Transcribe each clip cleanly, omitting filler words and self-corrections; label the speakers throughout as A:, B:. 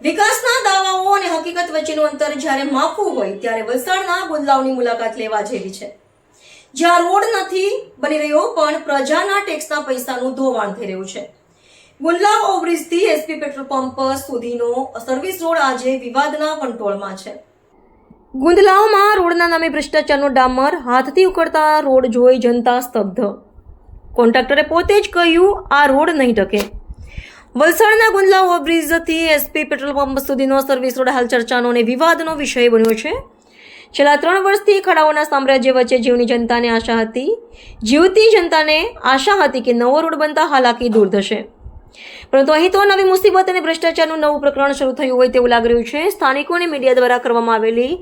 A: વિકાસના દાવાઓ અને હકીકત વચ્ચેનું અંતર જ્યારે માપવું હોય ત્યારે વલસાડના ગુંદલાવની મુલાકાત લેવા જેવી છે, જ્યાં રોડ નથી બની રહ્યો પણ પ્રજાના ટેક્સના પૈસાનું ધોવાણ થઈ રહ્યું છે. ગુંદલાવ ઓવરબ્રિજથી એસપી પેટ્રોલ પંપ સુધીનો સર્વિસ રોડ આજે વિવાદના વંટોળમાં છે. ગુંદલાવમાં રોડના નામે ભ્રષ્ટાચારનો ડામર, હાથથી ઉકળતા રોડ જોઈ જનતા સ્તબ્ધ. કોન્ટ્રાક્ટરે પોતે જ કહ્યું આ રોડ નહીં ટકે. વલસાડના ગુંદલાવ ઓવરબ્રિજથી એસપી પેટ્રોલ પંપ સુધીનો સર્વિસ રોડ હાલ ચર્ચાનો અને વિવાદનો વિષય બન્યો છે. છેલ્લા 3 વર્ષથી ખડાઓના સામ્રાજ્ય વચ્ચે જીવતી જનતાને આશા હતી કે નવો રોડ બનતા હાલાકી દૂર થશે, પરંતુ અહીં તો નવી મુસીબત અને ભ્રષ્ટાચારનું નવું પ્રકરણ શરૂ થયું હોય તેવું લાગી રહ્યું છે. સ્થાનિકો અને મીડિયા દ્વારા કરવામાં આવેલી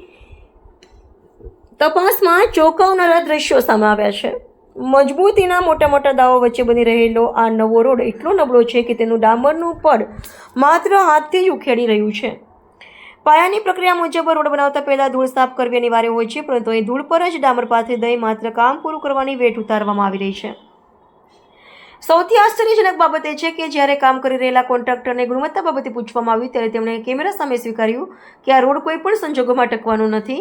A: તપાસમાં ચોંકાવનારા દ્રશ્યો સામે આવ્યા છે. મજબૂતીના મોટા દાવો વચ્ચે બની રહેલો આ નવો રોડ એટલો નબળો છે કે તેનું ડામરનું પડ માત્ર હાથથી જ ઉખેડી રહ્યું છે. પાયાની પ્રક્રિયા મુજબ રોડ બનાવતા પહેલા ધૂળ સાફ કરવી અનિવાર્ય હોય છે, પરંતુ અહીં ધૂળ પર જ ડામર પાથરી દઈ માત્ર કામ પૂરું કરવાની વેટ ઉતારવામાં આવી રહી છે. સૌથી આશ્ચર્યજનક બાબત એ છે કે જ્યારે કામ કરી રહેલા કોન્ટ્રાક્ટરને ગુણવત્તા બાબતે પૂછવામાં આવ્યું ત્યારે તેમણે કેમેરા સામે સ્વીકાર્યું કે આ રોડ કોઈ પણ સંજોગોમાં ટકવાનો નથી.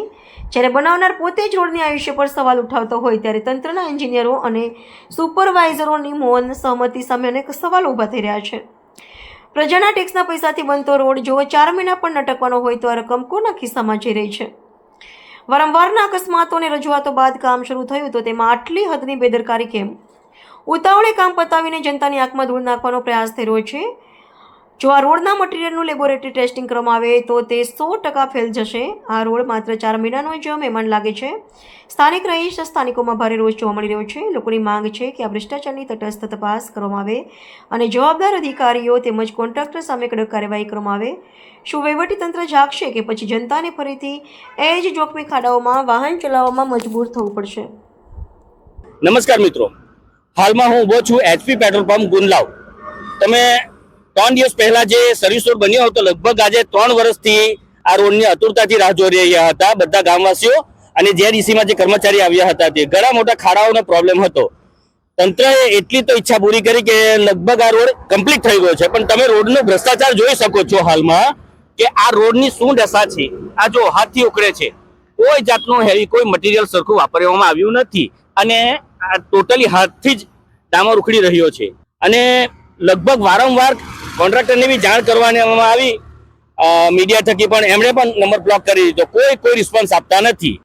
A: જ્યારે બનાવનાર પોતે જ રોડની આયુષ્ય પર સવાલ ઉઠાવતો હોય ત્યારે તંત્રના એન્જિનિયરો અને સુપરવાઇઝરોની મૌન સહમતિ સામે અનેક સવાલો ઊભા થઈ રહ્યા છે. પ્રજાના ટેક્સના પૈસાથી બનતો રોડ જો 4 મહિના પણ ન ટકવાનો હોય તો આ રકમ કોના ખિસ્સામાં જઈ રહી છે? વારંવારના અકસ્માતો અને રજૂઆતો બાદ કામ શરૂ થયું તો તેમાં આટલી હદની બેદરકારી કેમ? ઉતાવળે કામ પતાવીને જનતાની આંખમાં ધૂળ નાખવાનો પ્રયાસ થઈ રહ્યો છે. જો આ રોડના મટીરિયલનું લેબોરેટરી ટેસ્ટિંગ કરવામાં આવે તો તે 100% ફેલ જશે. આ રોડ માત્ર 4 મહિનાનો જ મહેમાન લાગે છે. સ્થાનિકોમાં ભારે રોષ જોવા મળી રહ્યો છે. લોકોની માંગ છે કે આ ભ્રષ્ટાચારની તટસ્થ તપાસ કરવામાં આવે અને જવાબદાર અધિકારીઓ તેમજ કોન્ટ્રાક્ટર સામે કડક કાર્યવાહી કરવામાં આવે. શું વહીવટીતંત્ર જાગશે કે પછી જનતાને ફરીથી એ જ જોખમી ખાડાઓમાં વાહન ચલાવવામાં મજબૂર થવું પડશે?
B: નમસ્કાર મિત્રો, હાલમાં હું ઊભો છું એચપી પેટ્રોલ પંપ ગુંદલાવ. તમે 3 દિવસ પહેલા જે સર્વિસ રોડ બન્યો હતો, લગભગ આજે 3 વર્ષથી આ રોડની આતુરતાથી રાહ જોઈ રહ્યા હતા બધા ગામવાસીઓ અને જેડીસીમાં જે કર્મચારી આવ્યા હતા તે. ઘણા મોટા ખાડાઓનો પ્રોબ્લેમ હતો. તંત્રએ એટલી તો ઈચ્છા પૂરી કરી કે લગભગ આ રોડ કમ્પ્લીટ થઈ ગયો છે, પણ તમે રોડનો ભ્રષ્ટાચાર જોઈ શકો છો હાલમાં કે આ રોડની શું દશા છે. આ જો હાથથી ઉકળે છે, કોઈ જાતનું હેવી કોઈ મટીરિયલ સરખું વાપરવામાં આવ્યું નથી અને આ ટોટલી હાથથી જ ડામર ઉખડી રહ્યો છે. અને લગભગ વારંવાર કોન્ટ્રાક્ટરને બી જાણ કરવામાં આવી મીડિયા થકી, પણ એમણે પણ નંબર બ્લોક કરી દીધો. કોઈ રિસ્પોન્સ આપતા નથી.